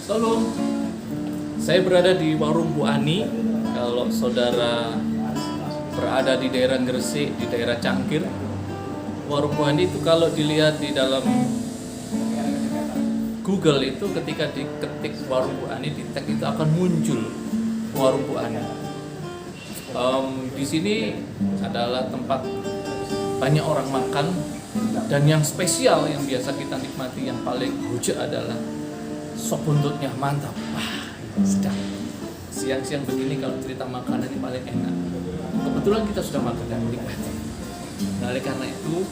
Salam. Saya berada di warung Bu Ani. Kalau saudara berada di daerah Gresik, di daerah Cangkir, warung Bu Ani itu kalau dilihat di dalam Google itu ketika diketik warung Bu Ani di tag itu akan muncul warung Bu Ani. Di sini adalah tempat banyak orang makan, dan yang spesial yang biasa kita nikmati yang paling hujat adalah sop buntutnya mantap. Wah, sedap. Siang-siang begini kalau cerita makanan ini paling enak. Kebetulan kita sudah makan dan menikmati. Nah, oleh karena itu,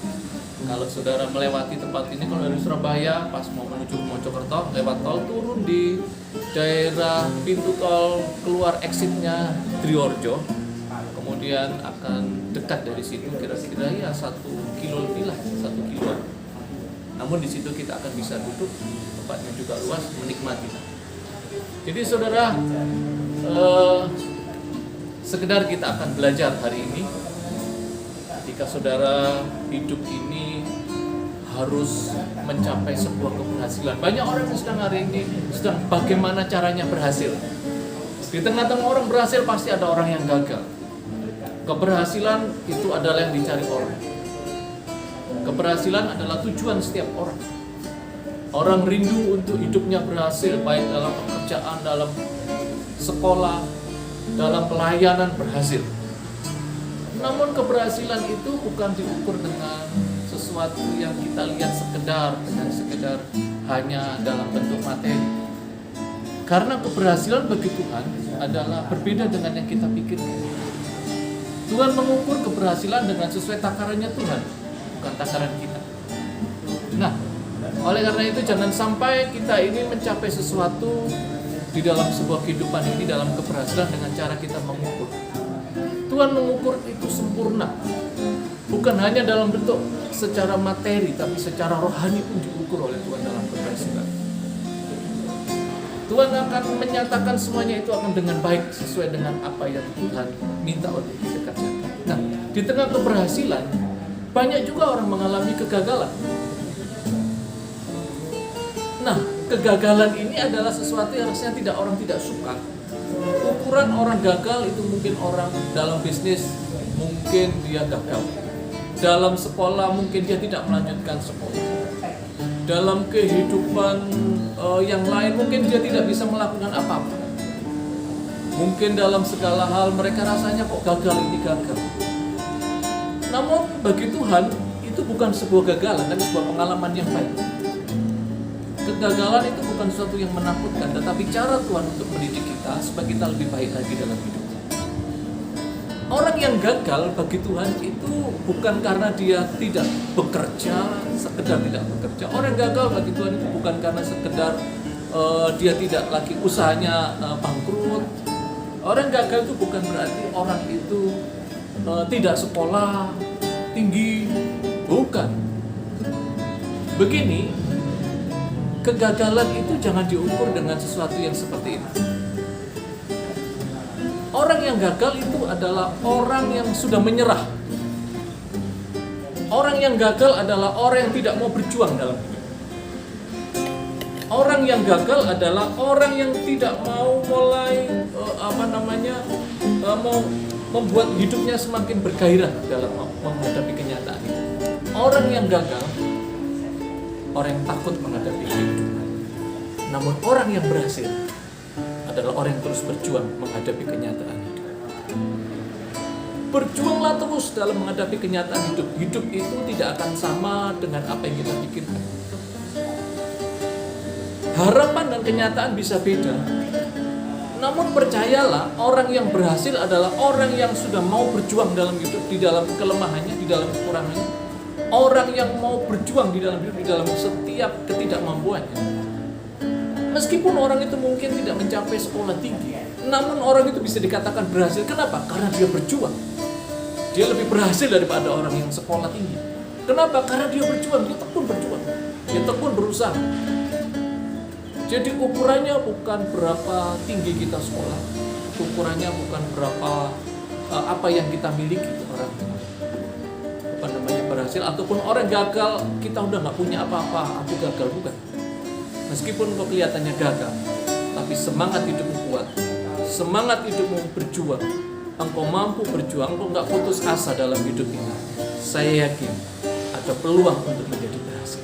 kalau saudara melewati tempat ini, kalau dari Surabaya pas mau menuju Mojokerto lewat tol, turun di daerah pintu tol keluar exitnya Triorjo, kemudian akan dekat dari situ kira-kira ya 1 kilo lebih lah, 1 kilo. Namun di situ kita akan bisa duduk, tempatnya juga luas, menikmati. Jadi saudara, sekedar kita akan belajar hari ini. Ketika saudara hidup ini harus mencapai sebuah keberhasilan. Banyak orang yang sedang hari ini sedang bagaimana caranya berhasil. Di tengah-tengah orang berhasil pasti ada orang yang gagal. Keberhasilan itu adalah yang dicari orang. Keberhasilan adalah tujuan setiap orang. Orang rindu untuk hidupnya berhasil, baik dalam pekerjaan, dalam sekolah, dalam pelayanan berhasil. Namun keberhasilan itu bukan diukur dengan sesuatu yang kita lihat sekedar hanya dalam bentuk materi. Karena keberhasilan bagi Tuhan adalah berbeda dengan yang kita pikirkan. Tuhan mengukur keberhasilan dengan sesuai takarannya Tuhan, bukan takaran kita. Nah, oleh karena itu jangan sampai kita ini mencapai sesuatu di dalam sebuah kehidupan ini dalam keberhasilan dengan cara kita mengukur. Tuhan mengukur itu sempurna, bukan hanya dalam bentuk secara materi, tapi secara rohani pun diukur oleh Tuhan dalam keberhasilan. Tuhan akan menyatakan semuanya itu akan dengan baik sesuai dengan apa yang Tuhan minta untuk kita kerjakan. Nah, di tengah keberhasilan banyak juga orang mengalami kegagalan. Nah, kegagalan ini adalah sesuatu yang rasanya orang tidak suka. Ukuran orang gagal itu mungkin orang dalam bisnis, mungkin dia gagal. Dalam sekolah mungkin dia tidak melanjutkan sekolah. Dalam kehidupan yang lain mungkin dia tidak bisa melakukan apa-apa. Mungkin dalam segala hal mereka rasanya kok gagal ini gagal. Namun bagi Tuhan itu bukan sebuah gagalan, tapi sebuah pengalaman yang baik. Kegagalan itu bukan sesuatu yang menakutkan, tetapi cara Tuhan untuk mendidik kita supaya kita lebih baik lagi dalam hidup. Orang yang gagal bagi Tuhan itu bukan karena dia tidak bekerja, sekedar tidak bekerja. Orang gagal bagi Tuhan itu bukan karena sekedar dia tidak lagi usahanya bangkrut. Orang gagal itu bukan berarti orang itu tidak sekolah tinggi, bukan. Begini, kegagalan itu jangan diukur dengan sesuatu yang seperti ini. Orang yang gagal itu adalah orang yang sudah menyerah. Orang yang gagal adalah orang yang tidak mau berjuang dalam hidup. Orang yang gagal adalah orang yang tidak mau mulai mau membuat hidupnya semakin bergairah dalam menghadapi kenyataan itu. Orang yang gagal, orang yang takut menghadapi kehidupan. Namun orang yang berhasil adalah orang yang terus berjuang menghadapi kenyataan hidup. Berjuanglah terus dalam menghadapi kenyataan hidup. Hidup itu tidak akan sama dengan apa yang kita pikirkan. Harapan dan kenyataan bisa beda. Namun percayalah, orang yang berhasil adalah orang yang sudah mau berjuang dalam hidup, di dalam kelemahannya, di dalam kekurangannya. Orang yang mau berjuang di dalam hidup, di dalam setiap ketidakmampuannya. Meskipun orang itu mungkin tidak mencapai sekolah tinggi, namun orang itu bisa dikatakan berhasil. Kenapa? Karena dia berjuang. Dia lebih berhasil daripada orang yang sekolah tinggi. Kenapa? Karena dia berjuang, dia tekun berjuang. Dia tekun berusaha. Jadi ukurannya bukan berapa tinggi kita sekolah. Ukurannya bukan berapa apa yang kita miliki orang berhasil, ataupun orang gagal, kita udah nggak punya apa-apa, aku gagal, bukan. Meskipun kok kelihatannya gagal, tapi semangat hidupmu kuat, semangat hidupmu berjuang, engkau mampu berjuang, engkau nggak putus asa dalam hidup ini, saya yakin ada peluang untuk menjadi berhasil.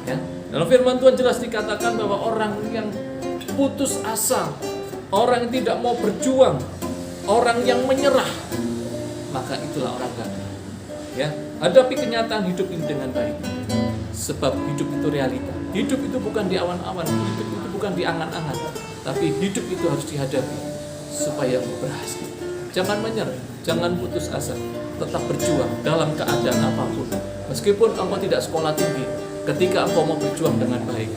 Ya, dalam firman Tuhan jelas dikatakan bahwa orang yang putus asa, orang yang tidak mau berjuang, orang yang menyerah, maka itulah orang gagal. Ya, hadapi kenyataan hidup ini dengan baik. Sebab hidup itu realita. Hidup itu bukan di awan-awan, hidup itu bukan di angan-angan, tapi hidup itu harus dihadapi supaya engkau berhasil. Jangan menyerah, jangan putus asa, tetap berjuang dalam keadaan apapun. Meskipun engkau tidak sekolah tinggi, ketika engkau mau berjuang dengan baik,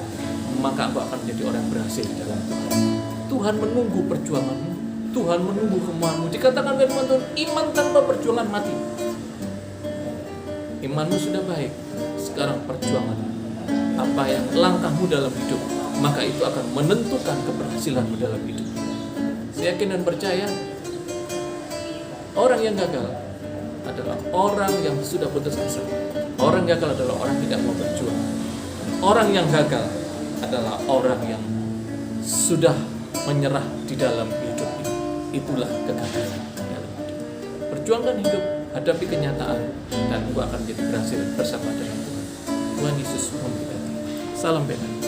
maka engkau akan menjadi orang yang berhasil di dalam Tuhan. Tuhan menunggu perjuanganmu, Tuhan menunggu kemauanmu. Dikatakan firman Tuhan, iman tanpa perjuangan mati. Imanmu sudah baik, sekarang perjuangan apa yang langkahmu dalam hidup, maka itu akan menentukan keberhasilanmu dalam hidup. Saya yakin dan percaya orang yang gagal adalah orang yang sudah putus asa. Orang gagal adalah orang yang tidak mau berjuang. Orang yang gagal adalah orang yang sudah menyerah di dalam hidup ini. Itulah kegagalan dalam hidup. Perjuangkan hidup, hadapi kenyataan, dan engkau akan menjadi berhasil bersama dengan Tuhan. Tuhan Yesus memberkati. Salam bela.